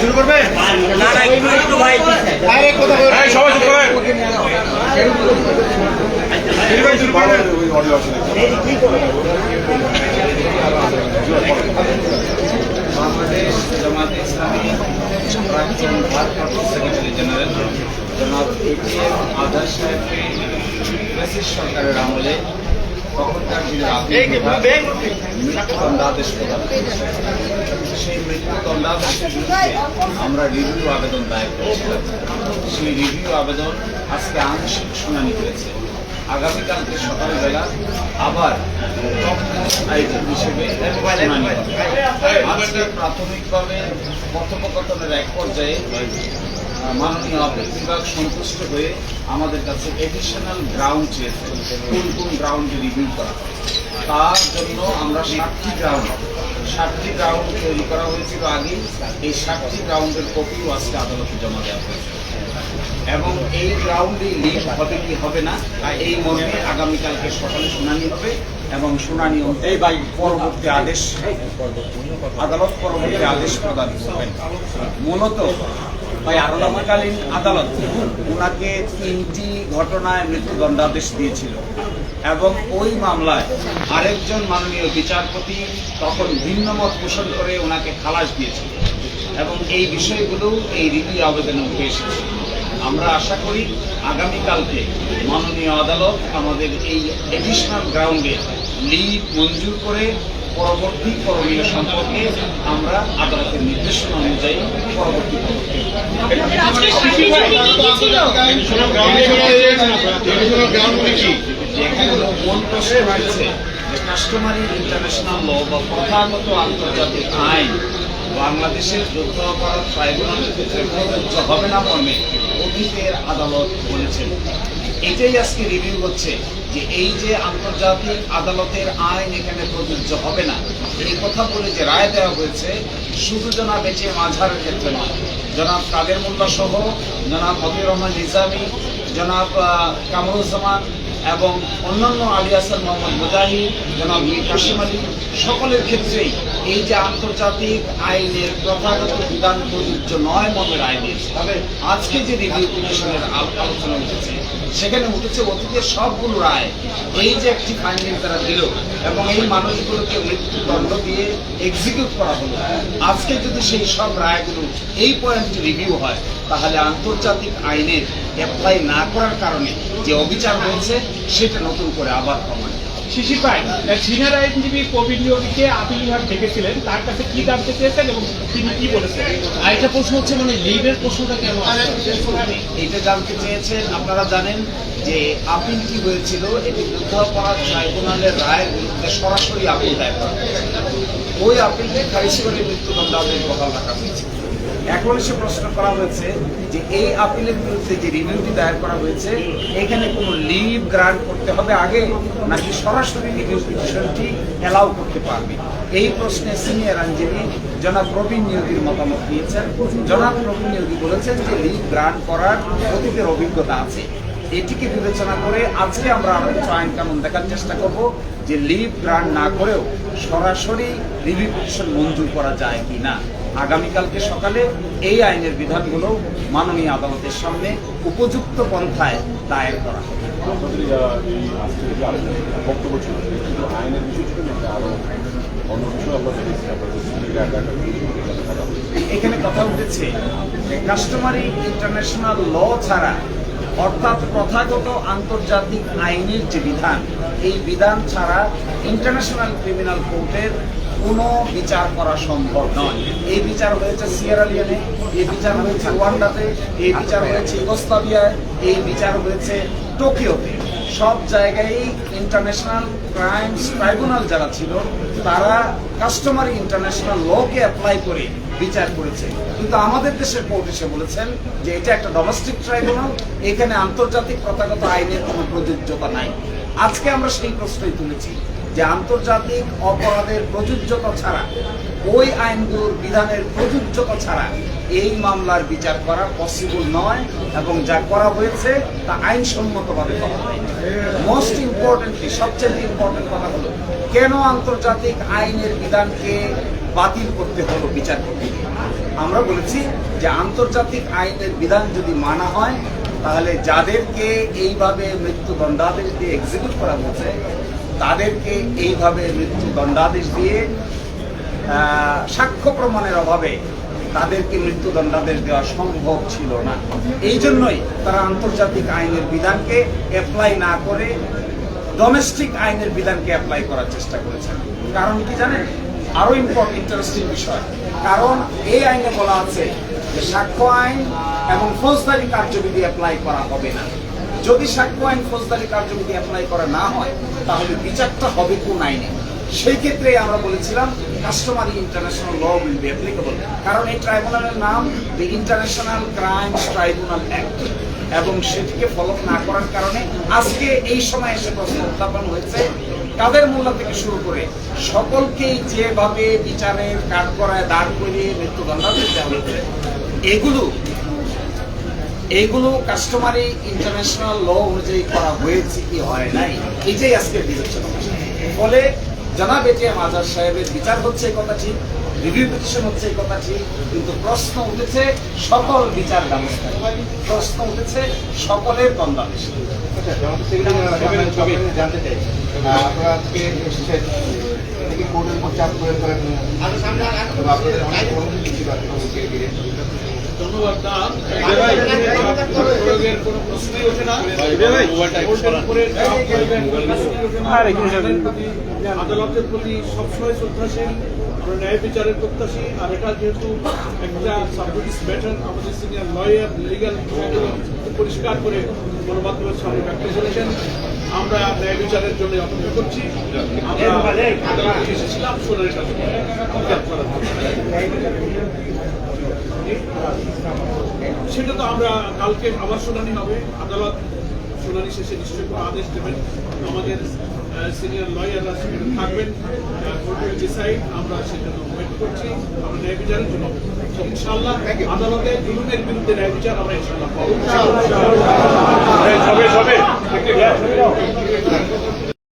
শুরু করবে বাংলাদেশ জামায়াতে ইসলামী প্রাক্তন ভারপ্রাপ্ত সেক্রেটারি জেনারেল জনাব এটিএম আজাদ সাহেবকে ব্রিটিশ সরকারের আমলে তখনকার যিনি মৃত্যুদণ্ডাদেশ প্রদান করেছে, সেই মৃত্যুদণ্ডাদেশের বিরুদ্ধে আমরা রিভিউ আবেদন দায়ের করেছিলাম। সেই রিভিউ আবেদন আজকে আংশিক শুনানি হয়েছে। আগামীকালকে সকালবেলা আবার আইটেম হিসেবে শুনানি হবে। আজকে প্রাথমিকভাবে কথোপকথনের এক পর্যায়ে মাননীয় আপিল বিভাগ সন্তুষ্ট হয়ে আমাদের কাছে এডিশনাল গ্রাউন্ড চেয়েছে, কোন কোন গ্রাউন্ডে রিভিউ করা হয়। তার জন্য আমরা 7টি গ্রাউন্ড তৈরি করা হয়েছিল আগে। এই 7টি গ্রাউন্ডের কপিও আজকে আদালতে জমা দেওয়া হয়েছে এবং এই গ্রাউন্ডে লিভ হবে কি হবে না এই মর্মে আগামীকালকে সকালে শুনানি হবে এবং শুনানি অনুযায়ী পরবর্তী আদেশ আদালত পরবর্তী আদেশ প্রদান করবেন। মূলত আদালতকালীন আদালত ওনাকে 3টি ঘটনায় মৃত্যুদণ্ডাদেশ দিয়েছিল এবং ওই মামলায় আরেকজন মাননীয় বিচারপতি তখন ভিন্ন মত পোষণ করে ওনাকে খালাস দিয়েছিল এবং এই বিষয়গুলো এই রিভিউ আবেদনে উঠে এসেছে। আমরা আশা করি আগামীকালকে মাননীয় আদালত আমাদের এই এডিশনাল গ্রাউন্ডে লিভ মঞ্জুর করে পরবর্তী করণীয় সম্পর্কে আমরা আদালতের নির্দেশনা অনুযায়ী পরবর্তী মূল প্রশ্ন রয়েছে যে কাস্টমারি ইন্টারন্যাশনাল ল বা প্রথাগত আন্তর্জাতিক আইন বাংলাদেশের যুদ্ধ অপরাধ ট্রাইব্যুনালের ক্ষেত্রে প্রযোজ্য হবে না মর্মে অতীতের আদালত বলেছেন। এটাই আজকে রিভিউ হচ্ছে যে এই যে আন্তর্জাতিক আদালতের আইন এখানে প্রযোজ্য হবে না, এই কথা বলে যে রায় দেওয়া হয়েছে শুধু জনাব বেঁচে মাঝারের ক্ষেত্রে নয়, জনাব কাদের মোল্লা সহ জনাব মতিউর রহমান নিজামী, জনাব কামরুজ্জামান এবং অন্যান্য আলী হাসান মোহাম্মদ মুজাহিদ, জনাব মীর কাসিম আলী সকলের ক্ষেত্রেই এই যে আন্তর্জাতিক আইনের প্রথাগত বিধান প্রযোজ্য নয় মর্মে রায় দিয়েছে। তবে আজকে যে রিভিউ পিটিশনের আলোচনা উঠেছে সেখানে উঠেছে অতীতের সবগুলো রায় এই যে একটি ফাইন্ডিং তারা দিল এবং এই মানুষগুলোকে মৃত্যুদণ্ড দিয়ে এক্সিকিউট করা হলো, আজকে যদি সেই সব রায়গুলো এই পয়েন্টে রিভিউ হয় তাহলে আন্তর্জাতিক আইনের অ্যাপ্লাই না করার কারণে যে অবিচার হয়েছে সেটা নতুন করে আবার প্রমাণ। শিশির ভাই সিনিয়র আইনজীবী প্রবীণ নিয়োগীকে আপিল বিভাগ ডেকেছিলেন, তার কাছে কি জানতে চেয়েছেন এবং তিনি কি বলেছেন? আরেকটা প্রশ্ন হচ্ছে মানে লিভের প্রশ্নটা কেন এটা জানতে চেয়েছেন। আপনারা জানেন যে আপিল কি হয়েছিল, এটি যুদ্ধাপরাধ ট্রাইব্যুনালের রায়ের বিরুদ্ধে সরাসরি আপিল দায়ের করা হয়েছে। ওই আপিলটি খারিজ করে মৃত্যুদণ্ডাদেশ বহাল রাখা হয়েছে। এখন এসে প্রশ্ন করা হয়েছে যে এই আপিলের বিরুদ্ধে যে রিভিউটি দায়ের করা হয়েছে এখানে কোনো লিভ গ্রান্ট করতে হবে আগে নাকি সরাসরি রিভিউ পিটিশনটি অ্যালাউ করতে পারবে। এই প্রশ্নে সিনিয়র আইনজীবী জনাব প্রবীণ নিয়োগীর মতামত দিয়েছেন। জনাব প্রবীণ নিয়োগী বলেছেন যে লিভ গ্রান্ট করার অতীতের অভিজ্ঞতা আছে। এটিকে বিবেচনা করে আজকে আমরা আরো কিছু আইন কানুন দেখার চেষ্টা করব যে লিভ গ্রান্ট না করেও সরাসরি রিভিউ পিটিশন মঞ্জুর করা যায় কি না। আগামীকালকে সকালে এই আইনের বিধানগুলো মাননীয় আদালতের সামনে উপযুক্ত পন্থায় দায়ের করা হবে। এখানে কথা উঠেছে কাস্টমারি ইন্টারন্যাশনাল ল ছাড়া অর্থাৎ প্রথাগত আন্তর্জাতিক আইনের যে বিধান এই বিধান ছাড়া ইন্টারন্যাশনাল ক্রিমিনাল কোর্টের কোনো বিচার করা সম্ভব নয়। এই বিচার হয়েছে সিয়েরা লিওনে, এই বিচার হয়েছে রুয়ান্ডাতে, এই বিচার হয়েছে ইউগোস্লাভিয়ায়, এই বিচার হয়েছে টোকিওতে। সব জায়গায় ইন্টারন্যাশনাল ক্রাইমস ট্রাইব্যুনাল যারা ছিল তারা কাস্টমারি ইন্টারন্যাশনাল লকে অ্যাপ্লাই করে বিচার করেছে, কিন্তু আমাদের দেশের কোর্ট এসে বলেছেন যে এটা একটা ডোমেস্টিক ট্রাইব্যুনাল, এখানে আন্তর্জাতিক প্রথাগত আইনের কোনো প্রযোজ্যতা নাই। আজকে আমরা সেই প্রশ্নই তুলেছি যে আন্তর্জাতিক অপরাধের প্রযোজ্যতা ছাড়া, ওই আইনগুলোর বিধানের প্রযোজ্যতা ছাড়া এই মামলার বিচার করা পসিবল নয়, এবং যা করা হয়েছে তা আইনসম্মতভাবে করা হয়। মোস্ট ইম্পর্টেন্টলি, সবচেয়ে ইম্পর্টেন্ট কথা হলো, কেন আন্তর্জাতিক আইনের বিধানকে বাতিল করতে হলো বিচার করতে গিয়ে? আমরা বলেছি যে আন্তর্জাতিক আইনের বিধান যদি মানা হয়, তাহলে যাদেরকে এইভাবে মৃত্যুদণ্ডাদেশ দিয়ে এক্সিকিউট করা হয়েছে তাদেরকে এইভাবে মৃত্যুদণ্ডাদেশ দিয়ে সাক্ষ্য প্রমাণের অভাবে তাদেরকে মৃত্যুদণ্ডাদেশ দেওয়া সম্ভব ছিল না। এই জন্যই তারা আন্তর্জাতিক আইনের বিধানকে অ্যাপ্লাই না করে ডোমেস্টিক আইনের বিধানকে অ্যাপ্লাই করার চেষ্টা করেছেন। কারণ কি জানেন? আরো ইন্টারেস্টিং বিষয়, কারণ এই আইনে বলা আছে যে সাক্ষ্য আইন এবং ফৌজদারি কার্যবিধি অ্যাপ্লাই করা হবে না। যদি সাক্ষ্য আইন ফৌজদারি কার্যবিধি অ্যাপ্লাই করা না হয়, তাহলে বিচারটা হবে কোন আইনে? সেই ক্ষেত্রে আমরা বলেছিলাম customary international law will be applicable, কারণ এই ট্রাইব্যুনালের নাম the International Crimes Tribunal Act, এবং সেটিকে ফলো না করার কারণে আজকে এই সময় এসে প্রশ্ন উত্থাপন হয়েছে কাদের মোল্লা থেকে শুরু করে সকলকেই যেভাবে বিচারের কাঠগড়ায় দাঁড় করিয়ে মৃত্যুদণ্ডাদেশ দেওয়া হয়েছে, এগুলো কাস্টমারি ইন্টারন্যাশনাল ল অনুযায়ী করা হয়েছে কি হয় নাই, এটাই আজকের বিবেচনা। ফলে জনাব এটিএম আজহার সাহেবের বিচার হচ্ছে এই কথা ঠিক, রিভিউ পিটিশন হচ্ছে এই কথা ঠিক, কিন্তু প্রশ্ন উঠেছে সকল বিচার ব্যবস্থা, প্রশ্ন উঠেছে সকলের দণ্ডাদেশ। জানতে চাই আপনারা আজকে এসেছেন, এটা কি কোর্টের উপর চাপ প্রয়োগ করেন? আপনাদের অনেক কর্মসূচি ছিল ধন্যবাদ। প্রয়োগের কোনো প্রশ্নই ওঠে না। আদালতের প্রতি সবসময় শ্রদ্ধাশীল, আমরা ন্যায় বিচারের প্রত্যাশী। আর এটা যেহেতু একটা সাবজুডিস ম্যাটার, আমাদের সিনিয়র লয়ার লিগাল পরিষ্কার করে গণমাধ্যমের সামনে ব্যক্ত করেছেন। আমরা ন্যায় বিচারের জন্য অপেক্ষা করছি। আমরা আদালতে এসেছিলাম শুনানির কাছে সেটা তো আমরা কালকে আবার শুনানি হবে। আদালত শুনানি শেষে নিশ্চয়ই কোনো আদেশ দেবেন। আমাদের সিনিয়র লয়াররা সেখানে থাকবেন, কোর্টের ডিসাইড, আমরা সেজন্য ওয়েট করছি। আমরা ন্যায় বিচারের জন্য ইনশাআল্লাহ আদালতে জুলুমের বিরুদ্ধে ন্যায় বিচার আমরা ইনশাআল্লাহ পাবো।